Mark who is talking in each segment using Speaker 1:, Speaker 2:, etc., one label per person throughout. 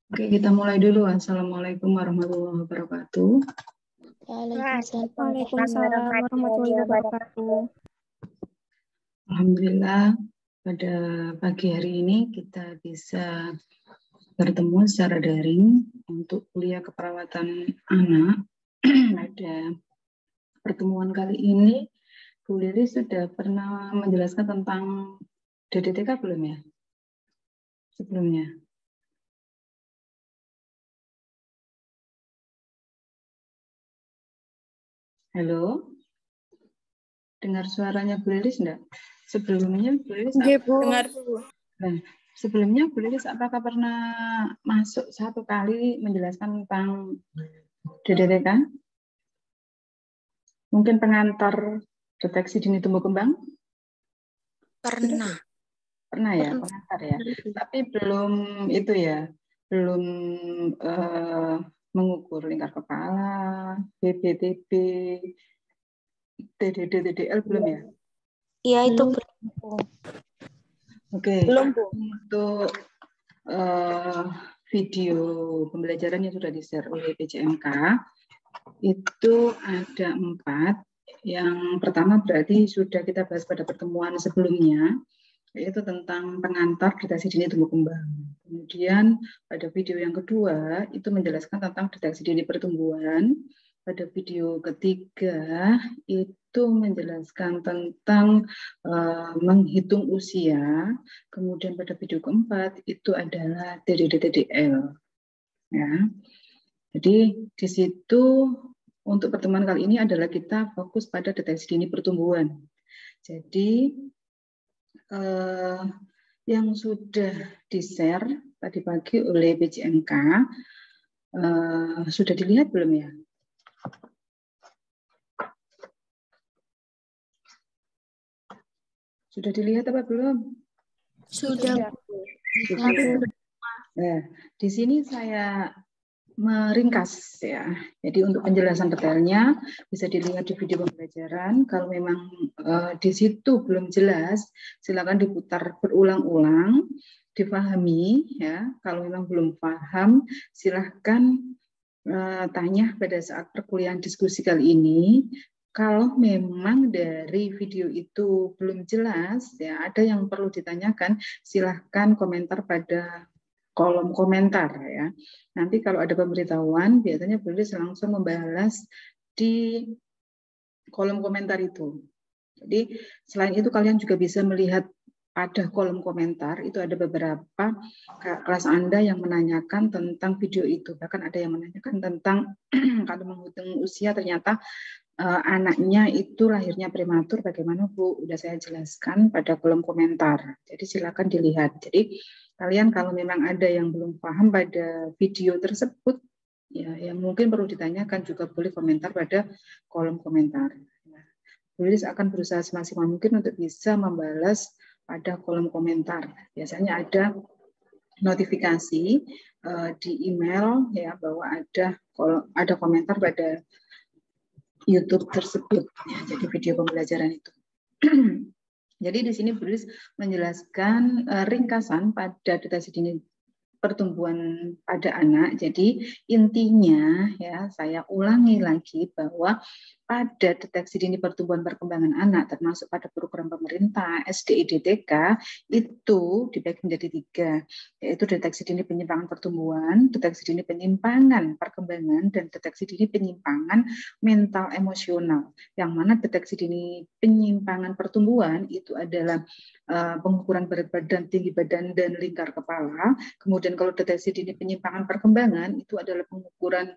Speaker 1: Oke, kita mulai dulu. Assalamualaikum warahmatullahi wabarakatuh.
Speaker 2: Waalaikumsalam warahmatullahi wabarakatuh.
Speaker 1: Alhamdulillah, pada pagi hari ini kita bisa bertemu secara daring untuk kuliah keperawatan anak. Pada pertemuan kali ini, Bu Lili sudah pernah menjelaskan tentang DDTK belum ya? Sebelumnya. Halo? Dengar suaranya Bu Lilis enggak? Sebelumnya Bu Lilis
Speaker 2: dengar.
Speaker 1: Nah, sebelumnya Bu Lilis apakah pernah masuk satu kali menjelaskan tentang DDTK? Mungkin pengantar deteksi dini tumbuh kembang?
Speaker 2: Pernah.
Speaker 1: Pernah ya, pengantar ya. Tapi belum itu ya, belum mengukur lingkar kepala, BBTB, TDD, TDL belum ya?
Speaker 2: Iya, itu belum.
Speaker 1: Oke,
Speaker 2: Belum, Bu.
Speaker 1: untuk video pembelajaran yang sudah di-share oleh PJMK, itu ada 4. Yang pertama berarti sudah kita bahas pada pertemuan sebelumnya, yaitu tentang pengantar deteksi dini tumbuh kembang. Kemudian pada video yang kedua itu menjelaskan tentang deteksi dini pertumbuhan. Pada video ketiga itu menjelaskan tentang menghitung usia. Kemudian pada video keempat itu adalah TDD-TDL. Ya. Jadi di situ untuk pertemuan kali ini adalah kita fokus pada deteksi dini pertumbuhan. Jadi yang sudah di-share tadi pagi oleh PJMK sudah dilihat belum ya? Sudah dilihat apa belum?
Speaker 2: Sudah.
Speaker 1: Nah, di sini saya meringkas ya. Jadi untuk penjelasan detailnya bisa dilihat di video pembelajaran. Kalau memang di situ belum jelas, silakan diputar berulang-ulang, difahami ya. Kalau memang belum paham, silahkan tanya pada saat perkuliahan diskusi kali ini. Kalau memang dari video itu belum jelas, ya ada yang perlu ditanyakan, silahkan komentar pada kolom komentar ya. Nanti kalau ada pemberitahuan, biasanya boleh langsung membalas di kolom komentar itu. Jadi selain itu kalian juga bisa melihat pada kolom komentar itu ada beberapa kelas Anda yang menanyakan tentang video itu. Bahkan ada yang menanyakan tentang kalau menghitung usia ternyata anaknya itu lahirnya prematur, bagaimana Bu? Udah saya jelaskan pada kolom komentar. Jadi silakan dilihat. Jadi kalian kalau memang ada yang belum paham pada video tersebut, ya yang mungkin perlu ditanyakan juga boleh komentar pada kolom komentar. Bu Lilis akan berusaha semaksimal mungkin untuk bisa membalas pada kolom komentar. Biasanya ada notifikasi di email ya bahwa ada komentar pada YouTube tersebut. Ya, jadi video pembelajaran itu. Jadi di sini Bu Lilis menjelaskan ringkasan pada deteksi dini pertumbuhan pada anak. Jadi intinya ya saya ulangi lagi bahwa pada deteksi dini pertumbuhan perkembangan anak termasuk pada program pemerintah SDIDTK itu dibagi menjadi 3, yaitu deteksi dini penyimpangan pertumbuhan, deteksi dini penyimpangan perkembangan, dan deteksi dini penyimpangan mental emosional. Yang mana deteksi dini penyimpangan pertumbuhan itu adalah pengukuran berat badan, tinggi badan, dan lingkar kepala. Kemudian kalau deteksi dini penyimpangan perkembangan itu adalah pengukuran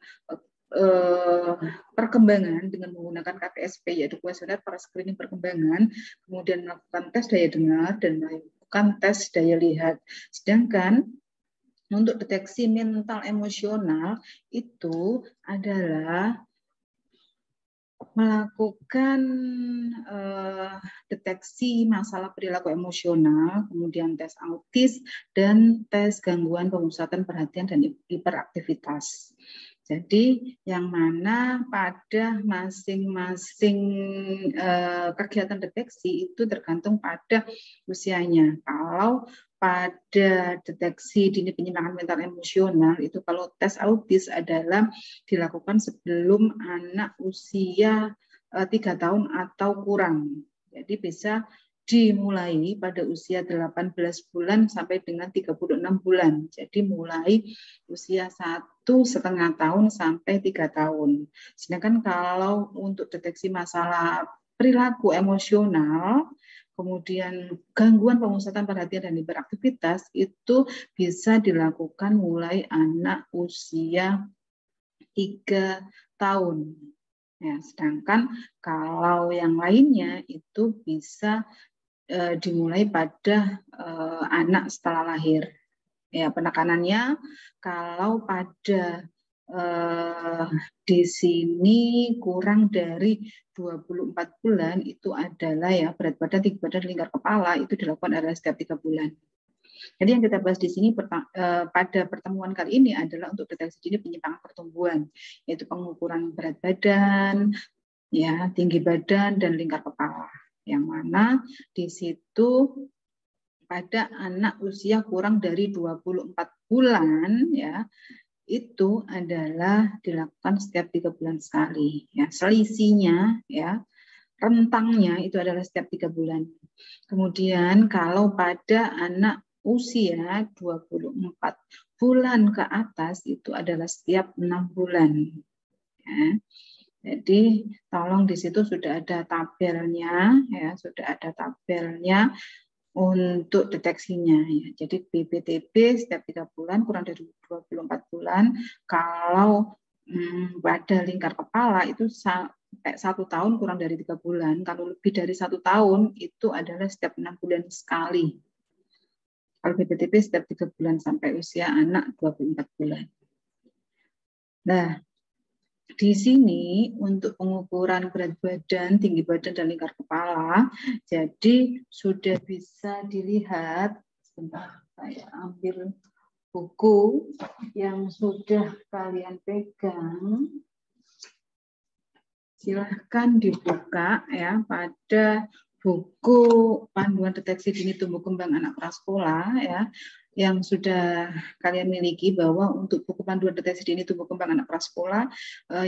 Speaker 1: perkembangan dengan menggunakan KPSP, yaitu kuesioner para screening perkembangan, kemudian melakukan tes daya dengar dan melakukan tes daya lihat. Sedangkan untuk deteksi mental emosional itu adalah melakukan deteksi masalah perilaku emosional, kemudian tes autis, dan tes gangguan pemusatan perhatian dan hiperaktivitas. Jadi yang mana pada masing-masing kegiatan deteksi itu tergantung pada usianya. Kalau pada deteksi dini penyimpangan mental emosional itu kalau tes autis adalah dilakukan sebelum anak usia 3 tahun atau kurang. Jadi bisa dimulai pada usia 18 bulan sampai dengan 36 bulan. Jadi mulai usia 1,5 tahun sampai 3 tahun. Sedangkan kalau untuk deteksi masalah perilaku emosional, kemudian gangguan pemusatan perhatian dan hiperaktivitas itu bisa dilakukan mulai anak usia 3 tahun. Ya, sedangkan kalau yang lainnya itu bisa dimulai pada anak setelah lahir. Ya, penekanannya kalau pada di sini kurang dari 24 bulan itu adalah ya berat badan, tinggi badan, lingkar kepala itu dilakukan adalah setiap 3 bulan. Jadi yang kita bahas di sini pada pertemuan kali ini adalah untuk deteksi dini penyimpangan pertumbuhan, yaitu pengukuran berat badan, ya tinggi badan dan lingkar kepala. Yang mana di situ pada anak usia kurang dari 24 bulan ya itu adalah dilakukan setiap 3 bulan sekali. Ya, selisihnya, ya, rentangnya itu adalah setiap 3 bulan. Kemudian kalau pada anak usia 24 bulan ke atas itu adalah setiap 6 bulan. Ya. Jadi tolong di situ sudah ada tabelnya, ya, sudah ada tabelnya untuk deteksinya ya. Jadi BPTB setiap 3 bulan kurang dari 24 bulan. Kalau pada lingkar kepala itu sampai 1 tahun kurang dari 3 bulan. Kalau lebih dari 1 tahun itu adalah setiap 6 bulan sekali. Kalau BPTB setiap 3 bulan sampai usia anak 24 bulan. Nah, di sini untuk pengukuran berat badan, tinggi badan, dan lingkar kepala, jadi sudah bisa dilihat, sebentar saya ambil buku yang sudah kalian pegang, silahkan dibuka ya pada buku panduan deteksi dini tumbuh kembang anak prasekolah ya, yang sudah kalian miliki bahwa untuk buku panduan deteksi dini tumbuh kembang anak prasekolah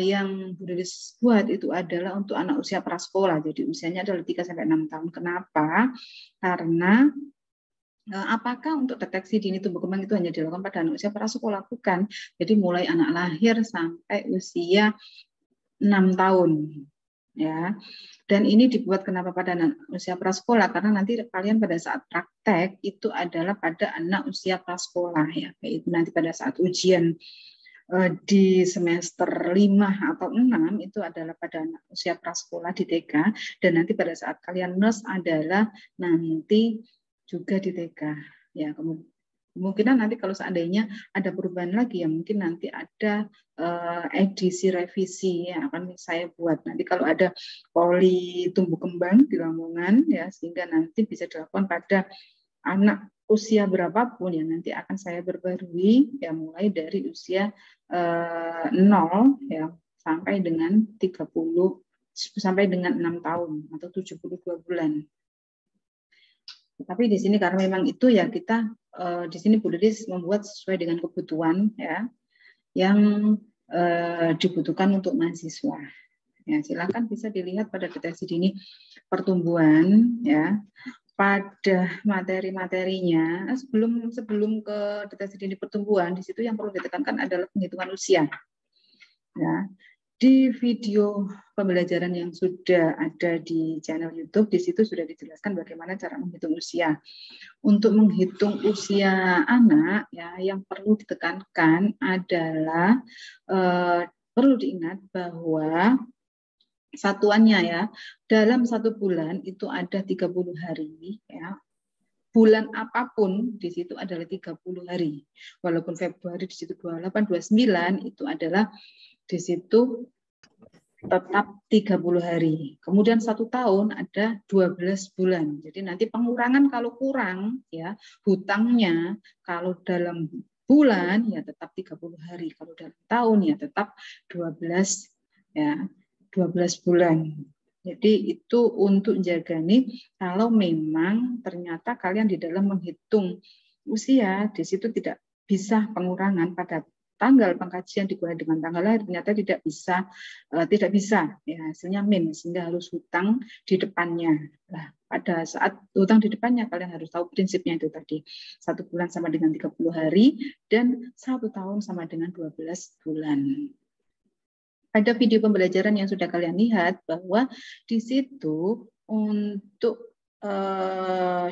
Speaker 1: yang Bu Delis buat itu adalah untuk anak usia prasekolah. Jadi usianya adalah 3 sampai 6 tahun. Kenapa? Karena apakah untuk deteksi dini tumbuh kembang itu hanya dilakukan pada anak usia prasekolah? Bukan. Jadi mulai anak lahir sampai usia 6 tahun. Ya. Dan ini dibuat kenapa pada anak usia prasekolah? Karena nanti kalian pada saat praktek itu adalah pada anak usia prasekolah ya, yaitu nanti pada saat ujian di semester 5 atau 6 itu adalah pada anak usia prasekolah di TK, dan nanti pada saat kalian NES adalah nanti juga di TK ya. Kemungkinan nanti kalau seandainya ada perubahan lagi ya mungkin nanti ada edisi revisi yang akan saya buat nanti kalau ada poli tumbuh kembang di Lamongan ya, sehingga nanti bisa dilakukan pada anak usia berapapun ya nanti akan saya berbarui ya mulai dari usia 0 ya sampai dengan 30 sampai dengan 6 tahun atau 72 bulan. Tapi di sini karena memang itu ya kita di sini Bu Delis membuat sesuai dengan kebutuhan ya yang dibutuhkan untuk mahasiswa. Ya, silakan bisa dilihat pada deteksi dini pertumbuhan ya. Pada materi-materinya sebelum ke deteksi dini pertumbuhan di situ yang perlu ditekankan adalah penghitungan usia. Ya. Di video pembelajaran yang sudah ada di channel YouTube, di situ sudah dijelaskan bagaimana cara menghitung usia. Untuk menghitung usia anak, ya, yang perlu ditekankan adalah perlu diingat bahwa satuannya ya dalam 1 bulan itu ada 30 hari, ya. Bulan apapun di situ adalah 30 hari. Walaupun Februari di situ 28, 29 itu adalah di situ tetap 30 hari. Kemudian 1 tahun ada 12 bulan. Jadi nanti pengurangan kalau kurang ya hutangnya kalau dalam bulan ya tetap 30 hari. Kalau dalam tahun ya tetap 12 ya 12 bulan. Jadi itu untuk jaga nih kalau memang ternyata kalian di dalam menghitung usia, di situ tidak bisa pengurangan pada tanggal pengkajian dikurangi dengan tanggal lahir, ternyata tidak bisa ya, hasilnya min, sehingga harus hutang di depannya. Nah, pada saat hutang di depannya kalian harus tahu prinsipnya itu tadi. 1 bulan sama dengan 30 hari dan 1 tahun sama dengan 12 bulan. Ada video pembelajaran yang sudah kalian lihat bahwa di situ untuk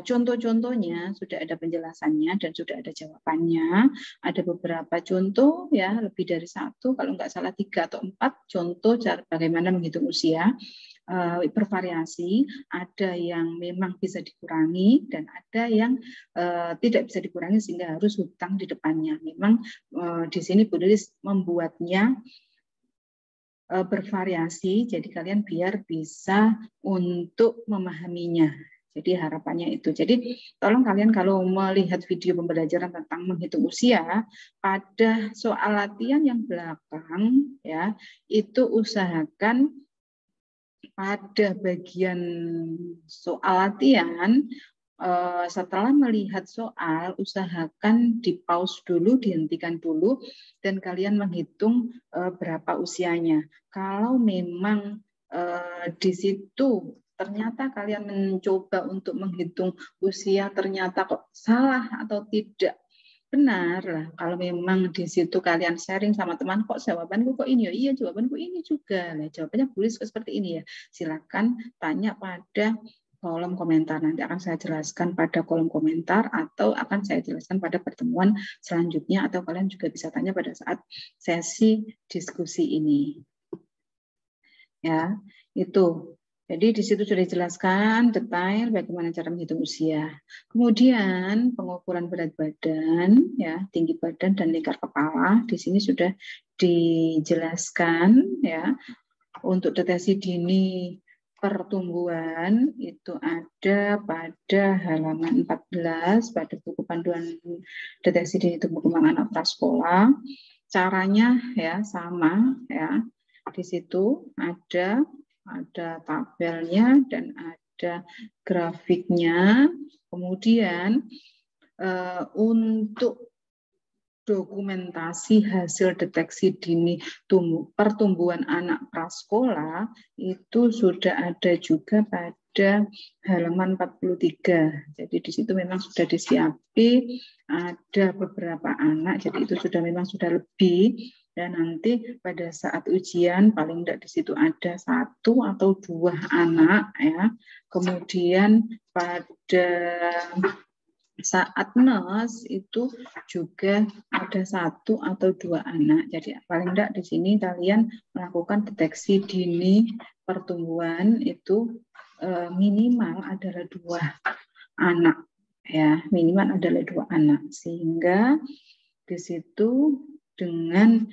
Speaker 1: contoh-contohnya sudah ada penjelasannya dan sudah ada jawabannya. Ada beberapa contoh ya, lebih dari 1, kalau nggak salah 3 atau 4 contoh cara bagaimana menghitung usia. Bervariasi, ada yang memang bisa dikurangi dan ada yang tidak bisa dikurangi sehingga harus hutang di depannya. Memang di sini Bu Lilis membuatnya bervariasi, jadi kalian biar bisa untuk memahaminya. Jadi harapannya itu. Jadi tolong kalian kalau melihat video pembelajaran tentang menghitung usia, pada soal latihan yang belakang ya, itu usahakan pada bagian soal latihan setelah melihat soal, usahakan di pause dulu, dihentikan dulu, dan kalian menghitung berapa usianya. Kalau memang di situ ternyata kalian mencoba untuk menghitung usia, ternyata kok salah atau tidak benar lah. Kalau memang di situ kalian sharing sama teman, kok jawabanku kok ini ya, iya jawabanku ini juga. Nah, jawabannya boleh seperti ini ya. Silakan tanya pada kolom komentar. Nanti akan saya jelaskan pada kolom komentar atau akan saya jelaskan pada pertemuan selanjutnya, atau kalian juga bisa tanya pada saat sesi diskusi ini. Ya, itu. Jadi di situ sudah dijelaskan detail bagaimana cara menghitung usia. Kemudian pengukuran berat badan, ya, tinggi badan dan lingkar kepala. Di sini sudah dijelaskan ya. Untuk deteksi dini pertumbuhan itu ada pada halaman 14 pada buku panduan deteksi dini tumbuh kembang anak prasekolah. Caranya ya sama ya. Di situ ada tabelnya dan ada grafiknya. Kemudian untuk dokumentasi hasil deteksi dini pertumbuhan anak prasekolah itu sudah ada juga pada halaman 43. Jadi di situ memang sudah disiapkan ada beberapa anak, jadi itu memang sudah lebih. Dan nanti pada saat ujian paling tidak di situ ada 1 atau 2 anak ya. Kemudian pada saat NES itu juga ada 1 atau 2 anak. Jadi paling tidak di sini kalian melakukan deteksi dini pertumbuhan itu minimal adalah 2 anak ya, minimal adalah 2 anak, sehingga di situ dengan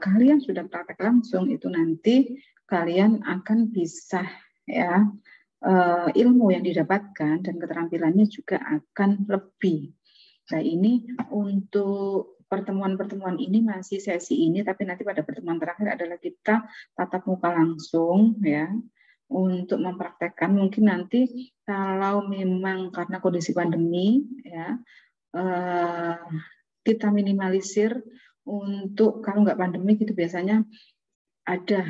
Speaker 1: kalian sudah praktek langsung itu nanti kalian akan bisa ya ilmu yang didapatkan dan keterampilannya juga akan lebih. Nah, ini untuk pertemuan-pertemuan ini masih sesi ini, tapi nanti pada pertemuan terakhir adalah kita tatap muka langsung ya untuk mempraktekkan. Mungkin nanti kalau memang karena kondisi pandemi ya kita minimalisir untuk kalau nggak pandemi gitu biasanya ada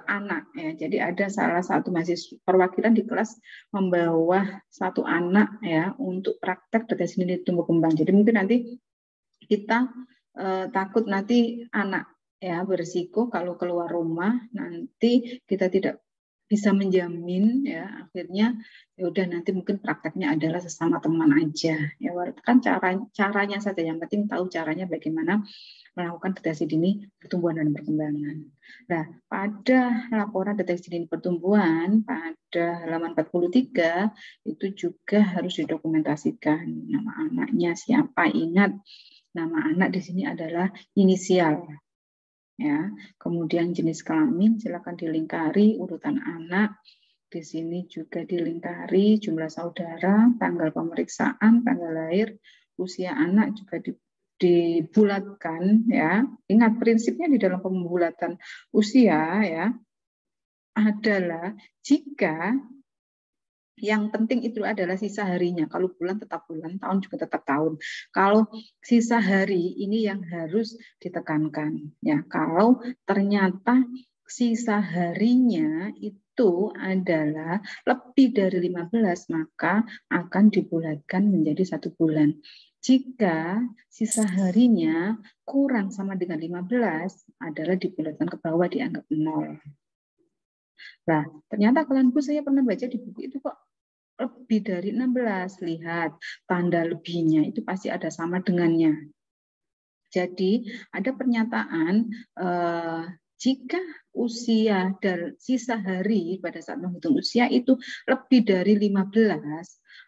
Speaker 1: anak ya. Jadi ada salah satu mahasiswa perwakilan di kelas membawa 1 anak ya untuk praktek deteksi dini tumbuh kembang. Jadi mungkin nanti kita takut nanti anak ya berisiko kalau keluar rumah nanti kita tidak bisa menjamin ya, akhirnya ya udah nanti mungkin prakteknya adalah sesama teman aja ya, kan caranya saja, yang penting tahu caranya bagaimana melakukan deteksi dini pertumbuhan dan perkembangan. Nah, pada laporan deteksi dini pertumbuhan pada halaman 43 itu juga harus didokumentasikan nama anaknya siapa. Ingat, nama anak di sini adalah inisial. Ya, kemudian jenis kelamin silakan dilingkari, urutan anak di sini juga dilingkari, jumlah saudara, tanggal pemeriksaan, tanggal lahir, usia anak juga dibulatkan ya. Ingat prinsipnya di dalam pembulatan usia ya adalah jika Yang penting itu adalah sisa harinya. Kalau bulan tetap bulan, tahun juga tetap tahun. Kalau sisa hari ini yang harus ditekankan. Ya, kalau ternyata sisa harinya itu adalah lebih dari 15, maka akan dibulatkan menjadi 1 bulan. Jika sisa harinya kurang sama dengan 15, adalah dibulatkan ke bawah, dianggap 0. Nah, ternyata kalian saya pernah baca di buku itu kok lebih dari 16. Lihat, tanda lebihnya itu pasti ada sama dengannya. Jadi, ada pernyataan jika usia dan sisa hari pada saat menghitung usia itu lebih dari 15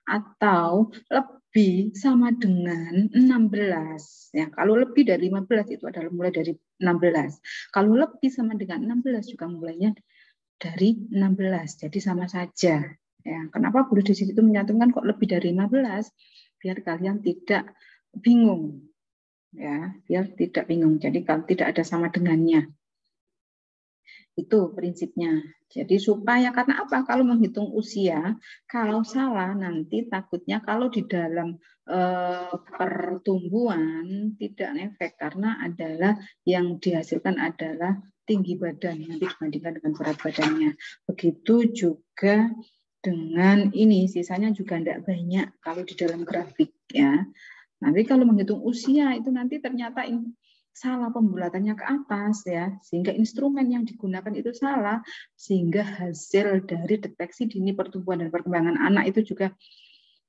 Speaker 1: atau lebih sama dengan 16. Ya, kalau lebih dari 15 itu adalah mulai dari 16. Kalau lebih sama dengan 16 juga mulainya dari 16. Jadi sama saja. Ya, kenapa guru di situ menyantumkan kok lebih dari 15? Biar kalian tidak bingung. Ya, biar tidak bingung. Jadi kalau tidak ada sama dengannya. Itu prinsipnya. Jadi supaya karena apa? Kalau menghitung usia, kalau salah nanti takutnya kalau di dalam pertumbuhan tidak efek karena adalah yang dihasilkan adalah tinggi badan nanti dibandingkan dengan berat badannya. Begitu juga dengan ini, sisanya juga tidak banyak kalau di dalam grafik ya. Nanti kalau menghitung usia itu nanti ternyata salah pembulatannya ke atas ya, sehingga instrumen yang digunakan itu salah, sehingga hasil dari deteksi dini pertumbuhan dan perkembangan anak itu juga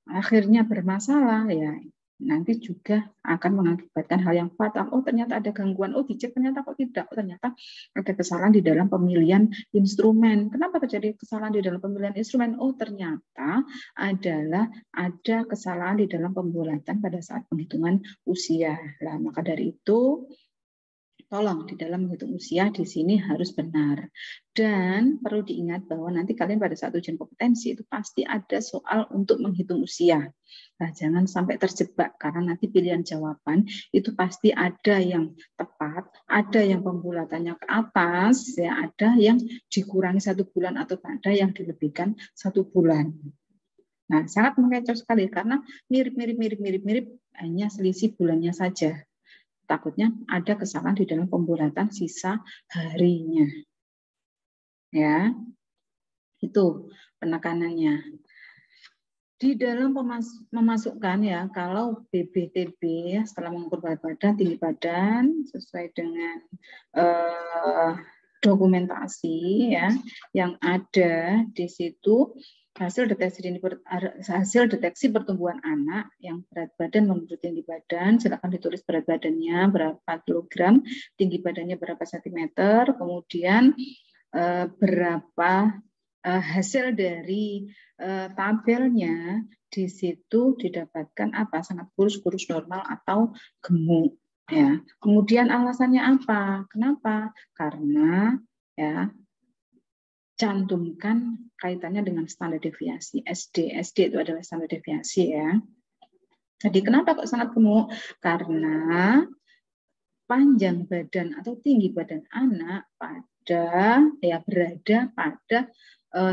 Speaker 1: akhirnya bermasalah ya. Nanti juga akan mengakibatkan hal yang fatal. Oh ternyata ada gangguan, oh dicek ternyata kok tidak, oh ternyata ada kesalahan di dalam pemilihan instrumen. Kenapa terjadi kesalahan di dalam pemilihan instrumen? Oh ternyata adalah ada kesalahan di dalam pembulatan pada saat penghitungan usia. Nah, maka dari itu tolong di dalam menghitung usia di sini harus benar. Dan perlu diingat bahwa nanti kalian pada saat ujian kompetensi itu pasti ada soal untuk menghitung usia. Nah, jangan sampai terjebak karena nanti pilihan jawaban itu pasti ada yang tepat, ada yang pembulatannya ke atas, ya ada yang dikurangi 1 bulan atau ada yang dilebihkan 1 bulan. Nah, sangat mengecoh sekali karena mirip hanya selisih bulannya saja. Takutnya ada kesalahan di dalam pembulatan sisa harinya. Ya, itu penekanannya. Di dalam memasukkan ya, kalau BBTB ya, setelah mengukur berat badan, tinggi badan sesuai dengan dokumentasi ya yang ada di situ, hasil deteksi pertumbuhan anak yang berat badan menurut tinggi badan, silakan ditulis berat badannya berapa kilogram, tinggi badannya berapa sentimeter, kemudian berapa hasil dari tabelnya di situ didapatkan apa, sangat kurus normal atau gemuk ya. Kemudian alasannya apa? Kenapa? Karena ya cantumkan kaitannya dengan standar deviasi SD. SD itu adalah standar deviasi ya. Jadi kenapa kok sangat gemuk? Karena panjang badan atau tinggi badan anak berada pada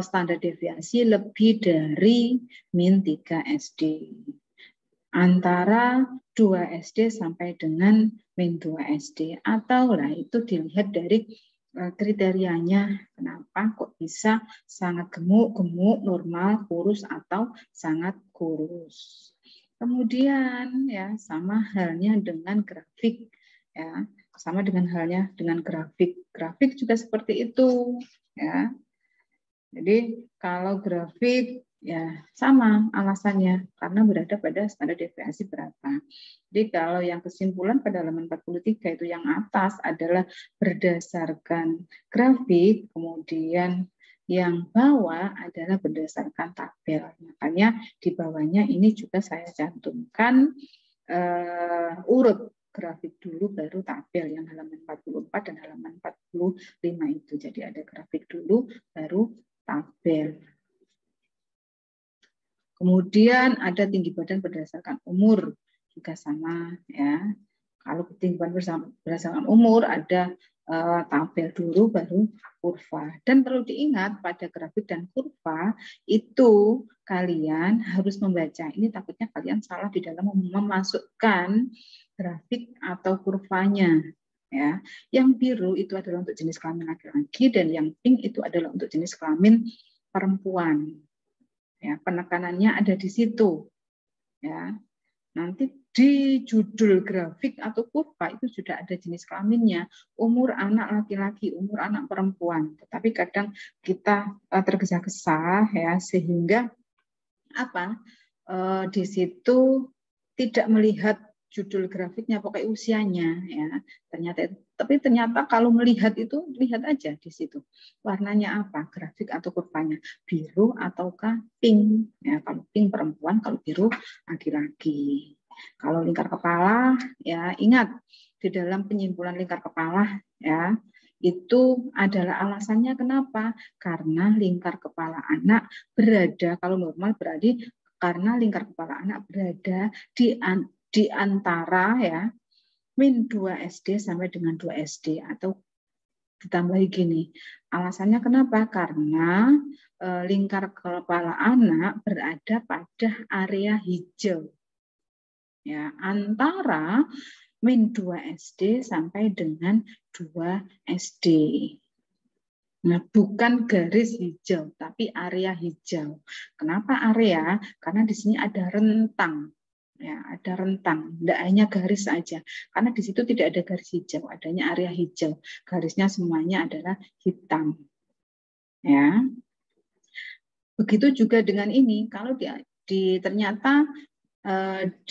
Speaker 1: standar deviasi lebih dari -3 SD. Antara 2 SD sampai dengan -2 SD. Atau lah itu dilihat dari kriterianya, kenapa kok bisa sangat gemuk, normal, kurus, atau sangat kurus. Kemudian ya sama halnya dengan grafik ya, sama dengan halnya dengan grafik. Grafik juga seperti itu ya. Jadi kalau grafik ya sama alasannya karena berada pada standar deviasi berapa. Jadi kalau yang kesimpulan pada halaman 43 itu yang atas adalah berdasarkan grafik, kemudian yang bawah adalah berdasarkan tabel. Makanya di bawahnya ini juga saya cantumkan urut grafik dulu baru tabel yang halaman 44 dan halaman 45 itu. Jadi ada grafik dulu baru tabel. Kemudian ada tinggi badan berdasarkan umur juga sama ya. Kalau tinggi badan berdasarkan umur ada tabel dulu baru kurva. Dan perlu diingat pada grafik dan kurva itu kalian harus membaca. Ini takutnya kalian salah di dalam memasukkan grafik atau kurvanya. Ya, yang biru itu adalah untuk jenis kelamin laki-laki dan yang pink itu adalah untuk jenis kelamin perempuan. Ya, penekanannya ada di situ. Ya, nanti di judul grafik atau kurva itu sudah ada jenis kelaminnya, umur anak laki-laki, umur anak perempuan. Tetapi kadang kita tergesa-gesa ya sehingga apa di situ tidak melihat judul grafiknya, pokoknya usianya ya. Ternyata kalau melihat itu lihat aja di situ warnanya apa, grafik atau kurvanya biru ataukah pink ya. Kalau pink perempuan, kalau biru laki-laki. Kalau lingkar kepala ya ingat di dalam penyimpulan lingkar kepala ya itu adalah alasannya kenapa? Karena lingkar kepala anak berada, kalau normal berarti karena lingkar kepala anak berada di antara ya min 2 SD sampai dengan 2 SD atau ditambahi gini. Alasannya kenapa? Karena lingkar kepala anak berada pada area hijau. Ya, antara min 2 SD sampai dengan 2 SD. Nah, bukan garis hijau, tapi area hijau. Kenapa area? Karena di sini ada rentang. Ya, ada rentang, tidak hanya garis saja. Karena di situ tidak ada garis hijau, adanya area hijau. Garisnya semuanya adalah hitam. Ya. Begitu juga dengan ini, kalau ternyata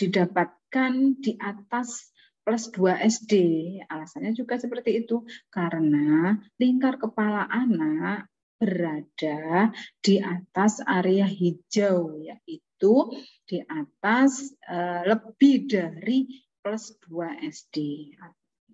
Speaker 1: didapatkan di atas plus 2 SD. Alasannya juga seperti itu. Karena lingkar kepala anak berada di atas area hijau, yaitu di atas lebih dari plus 2 SD.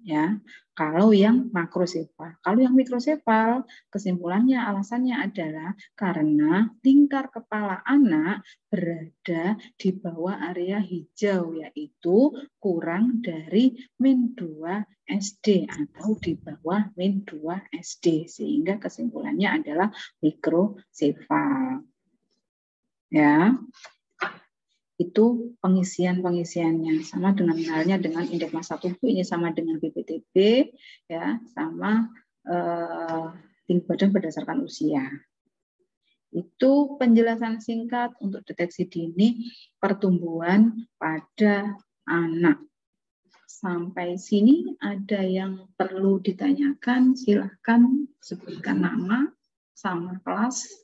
Speaker 1: Ya, kalau yang makrosefal. Kalau yang mikrosefal, kesimpulannya alasannya adalah karena lingkar kepala anak berada di bawah area hijau, yaitu kurang dari min 2 SD atau di bawah min 2 SD, sehingga kesimpulannya adalah mikrosefal. Ya. Itu pengisiannya sama dengan halnya dengan indeks massa tubuh, ini sama dengan BPTB ya, sama tinggi badan berdasarkan usia. Itu penjelasan singkat untuk deteksi dini pertumbuhan pada anak. Sampai sini ada yang perlu ditanyakan, silahkan sebutkan nama sama kelas.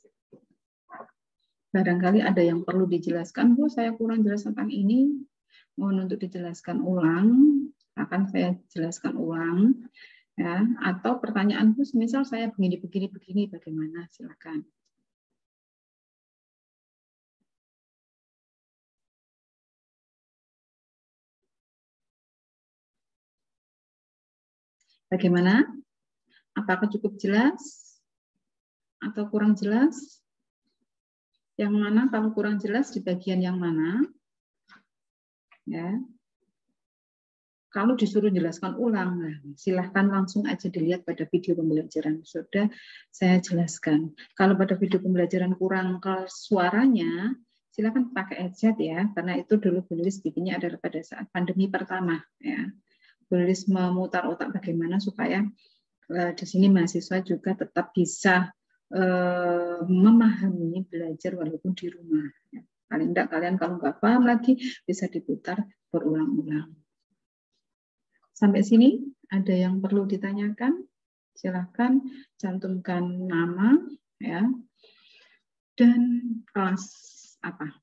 Speaker 1: Barangkali ada yang perlu dijelaskan, Bu, saya kurang jelas tentang ini. Mohon untuk dijelaskan ulang, akan saya jelaskan ulang. Ya, atau pertanyaan Bu, misal saya begini, bagaimana? Silakan. Bagaimana? Apakah cukup jelas? Atau kurang jelas? Yang mana kalau kurang jelas di bagian yang mana? Ya. Kalau disuruh jelaskan ulang, nah, silahkan langsung aja dilihat pada video pembelajaran. Sudah saya jelaskan. Kalau pada video pembelajaran kurang kelas suaranya, silahkan pakai headset ya, karena itu dulu Bu Lilis bikinnya adalah pada saat pandemi pertama. Ya. Bu Lilis memutar otak bagaimana supaya di sini mahasiswa juga tetap bisa memahami belajar walaupun di rumah. Ya. Paling tidak kalian kalau nggak paham lagi bisa diputar berulang-ulang. Sampai sini ada yang perlu ditanyakan? Silahkan cantumkan nama ya dan kelas apa.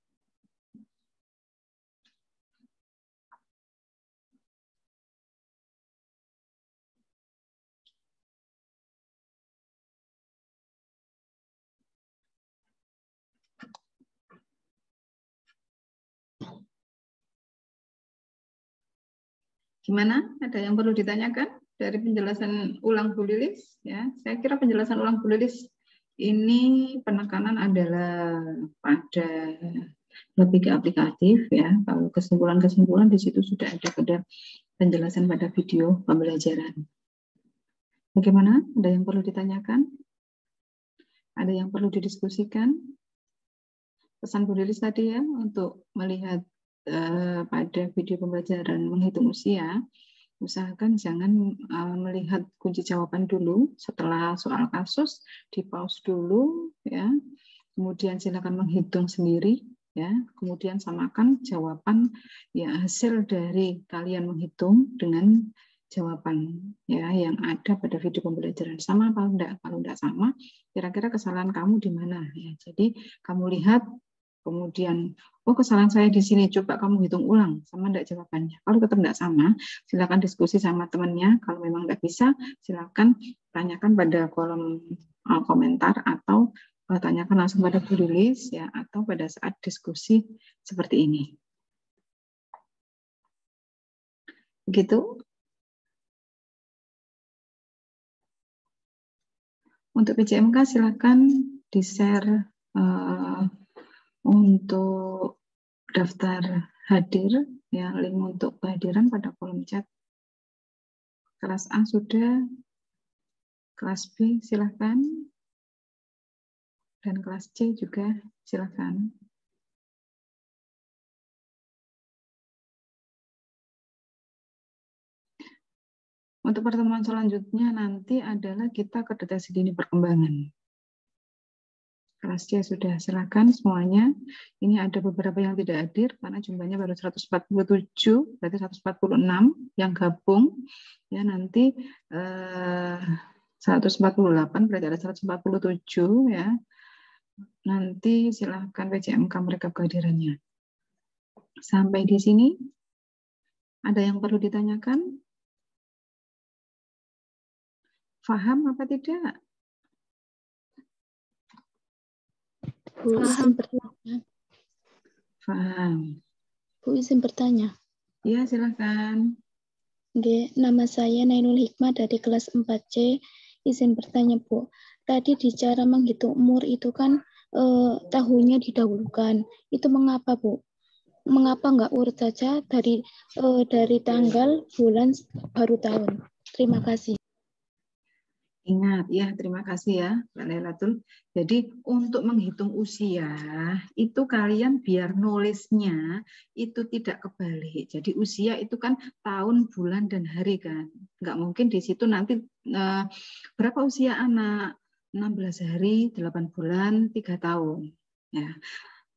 Speaker 1: Gimana? Ada yang perlu ditanyakan dari penjelasan ulang Bu Lilis? Ya, saya kira penjelasan ulang Bu Lilis ini penekanan adalah pada lebih ke aplikatif ya. Kalau kesimpulan-kesimpulan di situ sudah ada pada penjelasan pada video pembelajaran. Bagaimana? Ada yang perlu ditanyakan? Ada yang perlu didiskusikan? Pesan Bu Lilis tadi ya, untuk melihat pada video pembelajaran menghitung usia, usahakan jangan melihat kunci jawaban dulu. Setelah soal kasus, di pause dulu, ya. Kemudian silakan menghitung sendiri, ya. Kemudian samakan jawaban, ya, hasil dari kalian menghitung dengan jawaban, ya, yang ada pada video pembelajaran. Sama apa enggak? Kalau enggak sama, kira-kira kesalahan kamu di mana, ya. Jadi kamu lihat, kemudian oh kesalahan saya di sini, coba kamu hitung ulang sama enggak jawabannya. Kalau tetap enggak sama, silakan diskusi sama temannya. Kalau memang enggak bisa, silakan tanyakan pada kolom komentar, atau tanyakan langsung pada Bu Lilis, ya, atau pada saat diskusi seperti ini. Begitu. Untuk PJMK silakan di-share untuk daftar hadir, ya, link untuk kehadiran pada kolom chat. Kelas A sudah, kelas B silakan, dan kelas C juga silakan. Untuk pertemuan selanjutnya nanti adalah kita ke deteksi dini perkembangan. Kelas C sudah, silakan semuanya. Ini ada beberapa yang tidak hadir karena jumlahnya baru 147, berarti 146 yang gabung. Ya, nanti 148 berarti ada 147, ya. Nanti silakan PJMK mereka kehadirannya. Sampai di sini ada yang perlu ditanyakan? Paham apa tidak?
Speaker 2: Bu, izin bertanya.
Speaker 1: Paham.
Speaker 2: Bu, izin bertanya.
Speaker 1: Ya, silakan.
Speaker 2: Oke, nama saya Nainul Hikmah dari kelas 4C. Izin bertanya, Bu. Tadi di cara menghitung umur itu kan tahunnya didahulukan. Itu mengapa, Bu? Mengapa nggak urut saja dari tanggal, bulan, baru tahun? Terima kasih.
Speaker 1: Ingat ya, terima kasih ya Mbak Lailatul. Jadi untuk menghitung usia itu kalian biar nulisnya itu tidak kebalik. Jadi usia itu kan tahun, bulan, dan hari kan. Nggak mungkin di situ nanti berapa usia anak? 16 hari, 8 bulan, 3 tahun. Ya.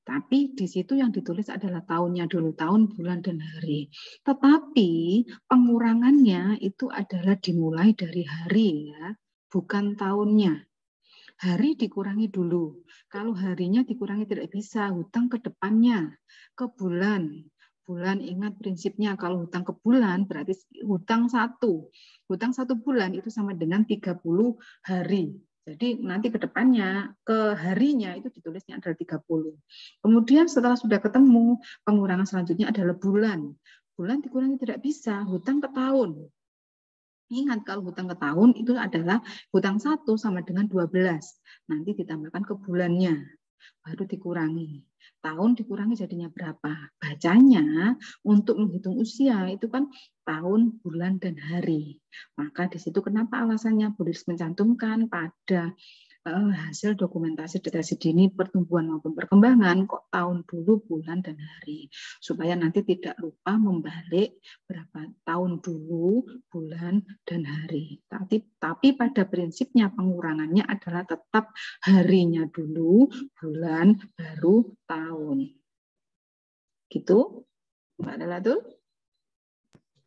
Speaker 1: Tapi di situ yang ditulis adalah tahunnya dulu, tahun, bulan, dan hari. Tetapi pengurangannya itu adalah dimulai dari hari ya, bukan tahunnya. Hari dikurangi dulu. Kalau harinya dikurangi tidak bisa, hutang ke depannya, ke bulan. Bulan, ingat prinsipnya, kalau hutang ke bulan berarti hutang 1. Hutang 1 bulan itu sama dengan 30 hari. Jadi nanti ke depannya, ke harinya itu ditulisnya adalah 30. Kemudian setelah sudah ketemu, pengurangan selanjutnya adalah bulan. Bulan dikurangi tidak bisa, hutang ke tahun. Ingat kalau hutang ke tahun itu adalah hutang 1 sama dengan 12. Nanti ditambahkan ke bulannya, baru dikurangi. Tahun dikurangi jadinya berapa? Bacanya untuk menghitung usia itu kan tahun, bulan, dan hari. Maka di situ kenapa alasannya Bu Lilis mencantumkan pada hasil dokumentasi deteksi dini pertumbuhan maupun perkembangan kok tahun dulu, bulan, dan hari. Supaya nanti tidak lupa membalik berapa tahun dulu, bulan, dan hari. Tapi pada prinsipnya pengurangannya adalah tetap harinya dulu, bulan, baru tahun. Gitu, Mbak Lailatul?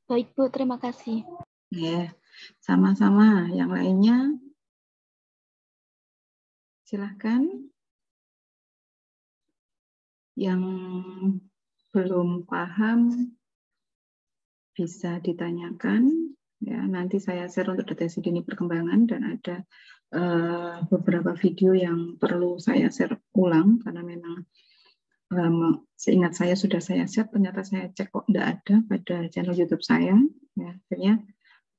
Speaker 2: Baik, Bu. Terima kasih.
Speaker 1: Ya, sama-sama. Yang lainnya, silahkan. Yang belum paham bisa ditanyakan. Ya, nanti saya share untuk deteksi dini perkembangan dan ada beberapa video yang perlu saya share ulang karena memang seingat saya sudah saya share, ternyata saya cek kok tidak ada pada channel YouTube saya. Ya, akhirnya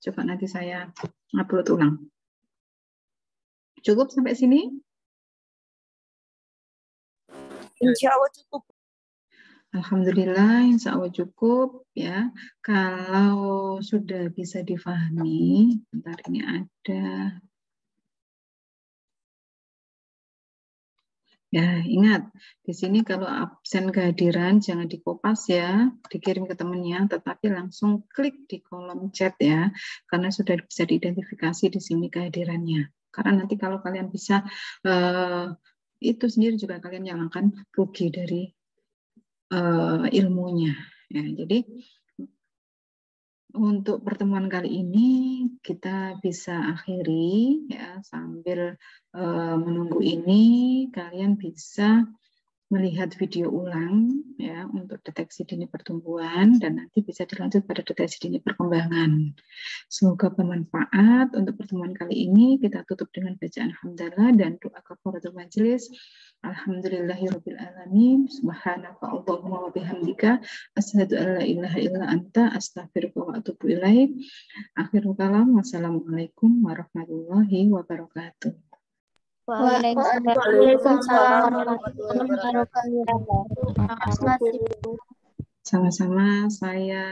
Speaker 1: coba nanti saya upload ulang. Cukup sampai sini?
Speaker 2: Insya Allah cukup.
Speaker 1: Alhamdulillah, insya Allah cukup ya. Kalau sudah bisa difahami, bentar ini ada. Ya, ingat, di sini kalau absen kehadiran jangan dikopas ya, dikirim ke temannya, tetapi langsung klik di kolom chat ya, karena sudah bisa diidentifikasi di sini kehadirannya. Karena nanti kalau kalian bisa, itu sendiri juga kalian yang akan rugi dari ilmunya. Ya, jadi untuk pertemuan kali ini kita bisa akhiri ya, sambil menunggu ini kalian bisa melihat video ulang ya untuk deteksi dini pertumbuhan dan nanti bisa dilanjut pada deteksi dini perkembangan. Semoga bermanfaat. Untuk pertemuan kali ini kita tutup dengan bacaan hamdalah dan doa kafaratul majelis. Alhamdulillahirabbil alamin. Subhanaka Allahumma wa bihamdika asyhadu an la ilaha illa anta astaghfiruka wa atubu ilaik. Akhirul kalam. Wassalamualaikum warahmatullahi wabarakatuh.
Speaker 3: Waalaikumsalam warahmatullahi wabarakatuh.
Speaker 2: Terima kasih.
Speaker 1: Sama-sama, saya